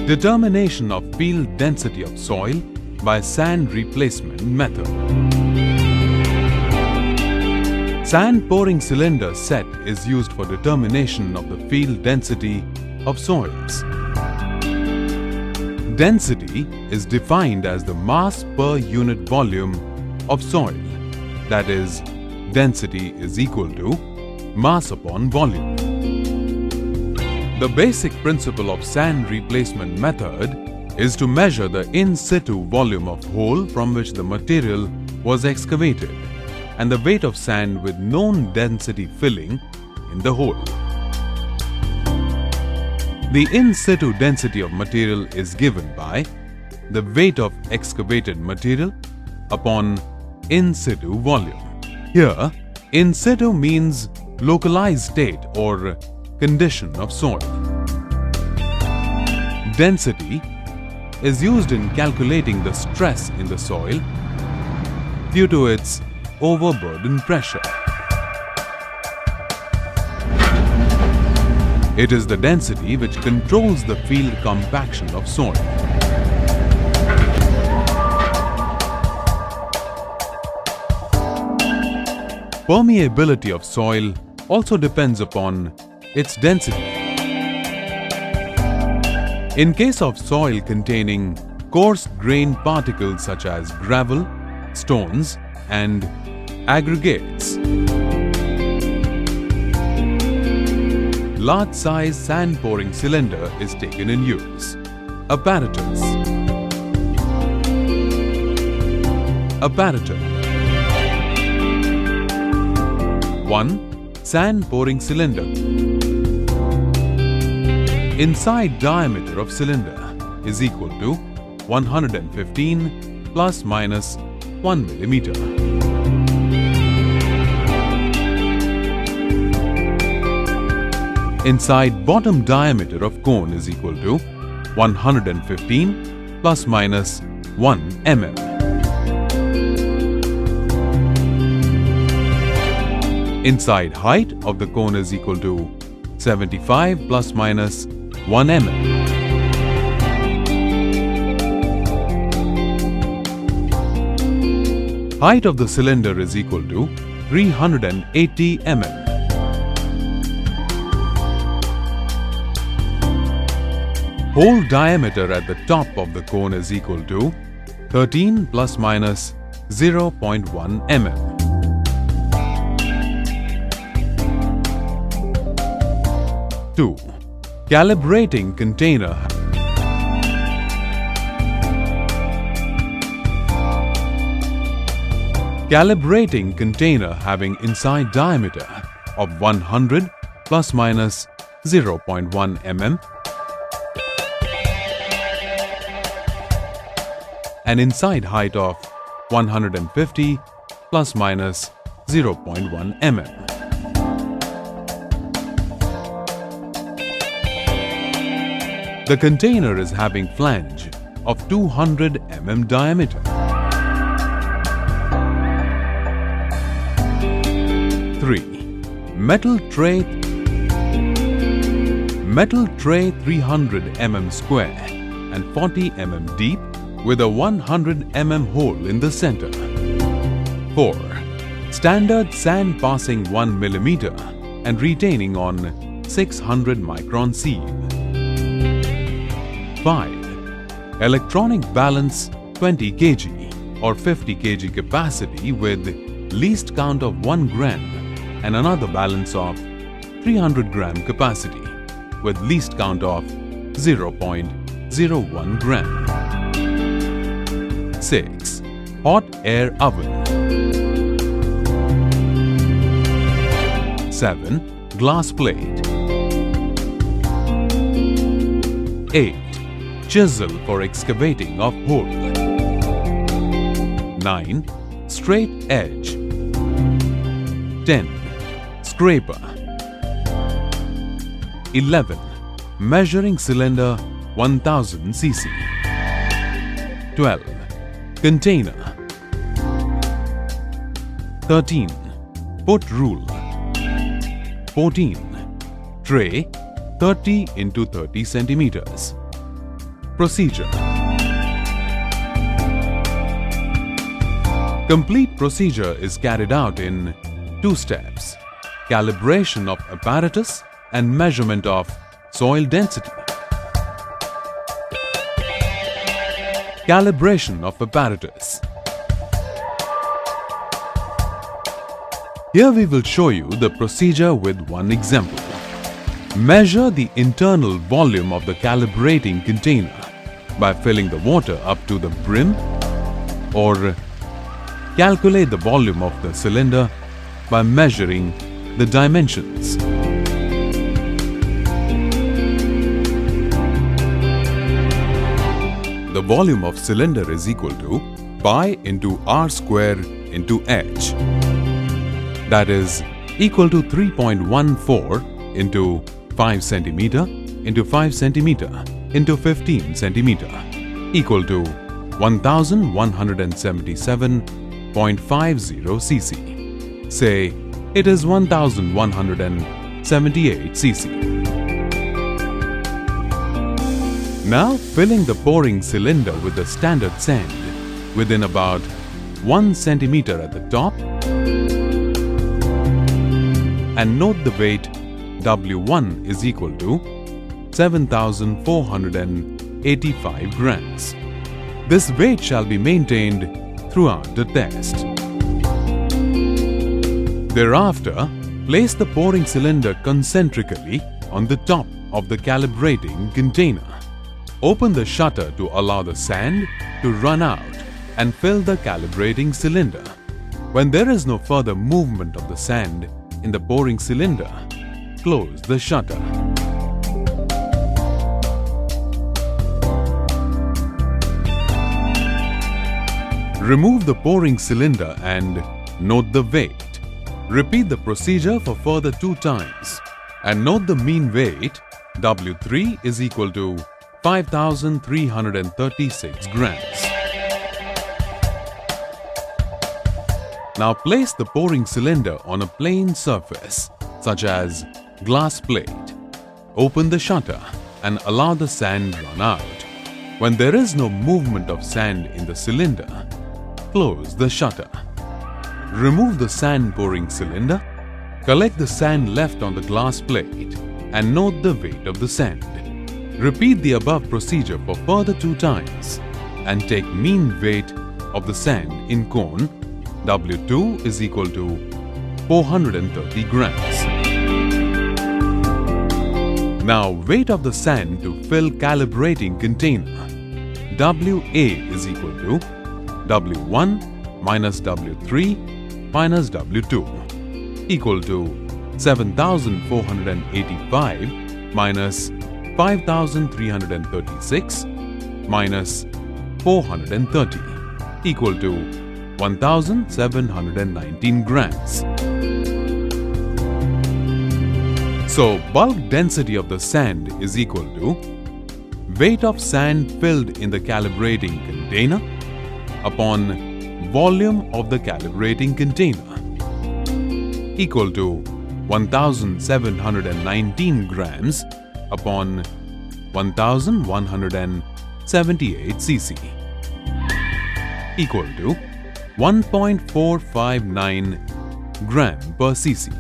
Determination of field density of soil by sand replacement method. Sand pouring cylinder set is used for determination of the field density of soils. Density is defined as the mass per unit volume of soil. That is, density is equal to mass upon volume. The basic principle of sand replacement method is to measure the in situ volume of hole from which the material was excavated and the weight of sand with known density filling in the hole. The in situ density of material is given by the weight of excavated material upon in situ volume. Here, in situ means localized state or condition of soil. Density is used in calculating the stress in the soil due to its overburden pressure. It is the density which controls the field compaction of soil. Permeability of soil also depends upon its density. In case of soil containing coarse-grained particles such as gravel, stones, and aggregates, large-size sand-pouring cylinder is taken in use. Apparatus. Apparatus. 1. Sand-pouring cylinder. Inside diameter of cylinder is equal to 115 plus minus 1 millimeter. Inside bottom diameter of cone is equal to 115 plus minus 1 mm. Inside height of the cone is equal to 75 plus minus 1 mm. Height of the cylinder is equal to 380 mm. Hole diameter at the top of the cone is equal to 13 plus minus 0.1 mm. Two. Calibrating container. Calibrating container having inside diameter of 100 plus minus 0.1 mm and inside height of 150 plus minus 0.1 mm. The container is having flange of 200 mm diameter. 3. Metal tray 300 mm square and 40 mm deep with a 100 mm hole in the center. 4. Standard sand passing 1 millimeter and retaining on 600 micron sieve. 5. Electronic balance 20 kg or 50 kg capacity with least count of 1 gram and another balance of 300 gram capacity with least count of 0.01 gram. 6. Hot air oven. 7. Glass plate. 8. Chisel for excavating of hole. 9. Straight edge. 10. Scraper. 11. Measuring cylinder 1000 cc. 12. Container. 13. Foot rule. 14. Tray 30 into 30 centimeters. Procedure. Complete procedure is carried out in 2 steps: calibration of apparatus and measurement of soil density. Calibration of apparatus. Here we will show you the procedure with one example. Measure the internal volume of the calibrating container by filling the water up to the brim, or calculate the volume of the cylinder by measuring the dimensions. The volume of cylinder is equal to pi into r square into h. That is equal to 3.14 into 5 centimeter into 5 centimeter into 15 centimeter equal to 1177.50 cc. Say it is 1178 cc. Now filling the pouring cylinder with the standard sand within about 1 centimeter at the top, and note the weight W1 is equal to 7,485 grams. This weight shall be maintained throughout the test. Thereafter, place the pouring cylinder concentrically on the top of the calibrating container. Open the shutter to allow the sand to run out and fill the calibrating cylinder. When there is no further movement of the sand in the pouring cylinder, close the shutter. Remove the pouring cylinder and note the weight. Repeat the procedure for further 2 times and note the mean weight W3 is equal to 5,336 grams. Now place the pouring cylinder on a plain surface such as glass plate. Open the shutter and allow the sand run out. When there is no movement of sand in the cylinder, close the shutter. Remove the sand pouring cylinder. Collect the sand left on the glass plate and note the weight of the sand. Repeat the above procedure for further 2 times and take mean weight of the sand in cone. W2 is equal to 430 grams. Now weight of the sand to fill calibrating container. WA is equal to W1 minus W3 minus W2 equal to 7,485 minus 5,336 minus 430 equal to 1,719 grams. So bulk density of the sand is equal to weight of sand filled in the calibrating container upon volume of the calibrating container equal to 1,719 grams upon 1,178 cc equal to 1.459 gram per cc.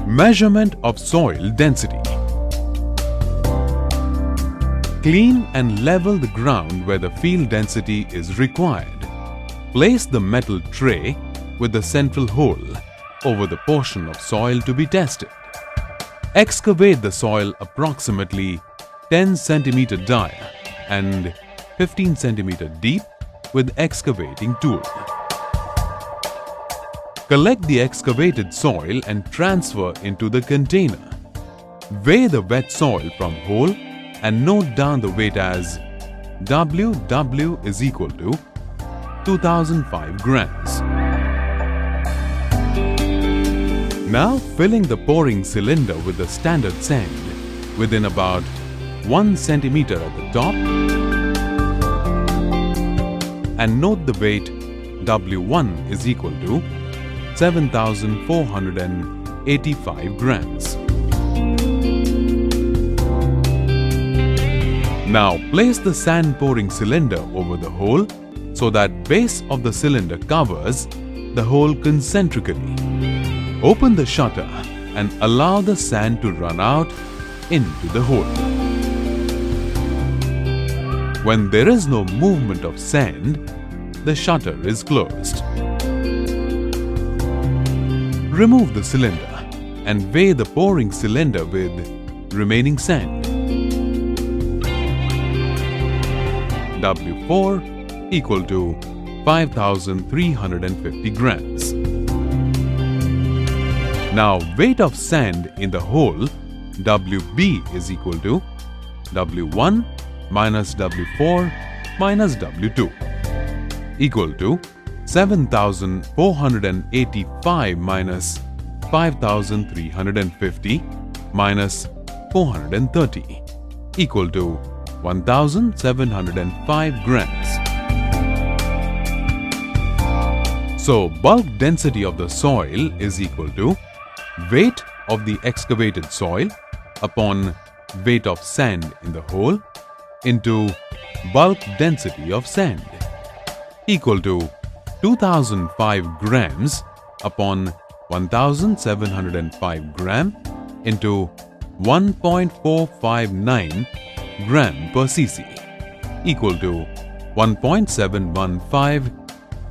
Measurement of soil density. Clean and level the ground where the field density is required. Place the metal tray with the central hole over the portion of soil to be tested. Excavate the soil approximately 10 cm dia and 15 cm deep with excavating tool. Collect the excavated soil and transfer into the container. Weigh the wet soil from hole and note down the weight as WW is equal to 2005 grams. Now filling the pouring cylinder with the standard sand within about 1 centimeter at the top and note the weight W1 is equal to 7,485 grams. Now place the sand pouring cylinder over the hole so that base of the cylinder covers the hole concentrically. Open the shutter and allow the sand to run out into the hole. When there is no movement of sand, the shutter is closed. Remove the cylinder and weigh the pouring cylinder with remaining sand. W4 equal to 5,350 grams. Now weight of sand in the hole WB is equal to W1 minus W4 minus W2 equal to 7,485 minus 5,350 minus 430 equal to 1,705 grams. So bulk density of the soil is equal to weight of the excavated soil upon weight of sand in the hole into bulk density of sand equal to 2005 grams upon 1705 gram into 1.459 gram per cc equal to 1.715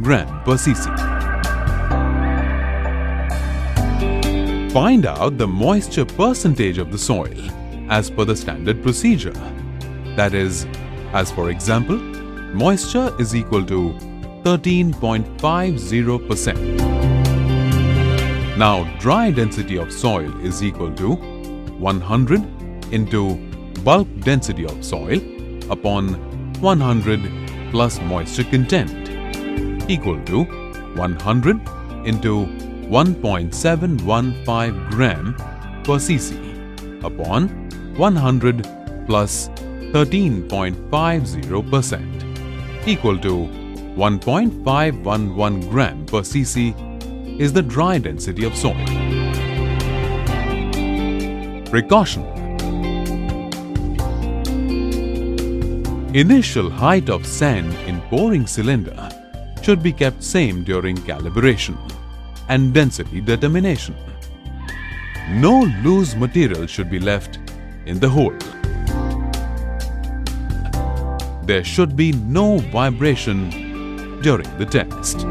gram per cc. Find out the moisture percentage of the soil as per the standard procedure. That is, as for example, moisture is equal to 13.50%. Now dry density of soil is equal to 100 into bulk density of soil upon 100 plus moisture content equal to 100 into 1.715 gram per cc upon 100 plus 13.50% equal to 1.511 gram per cc is the dry density of soil. Precaution. Initial height of sand in pouring cylinder should be kept same during calibration and density determination. No loose material should be left in the hole. There should be no vibration during the test.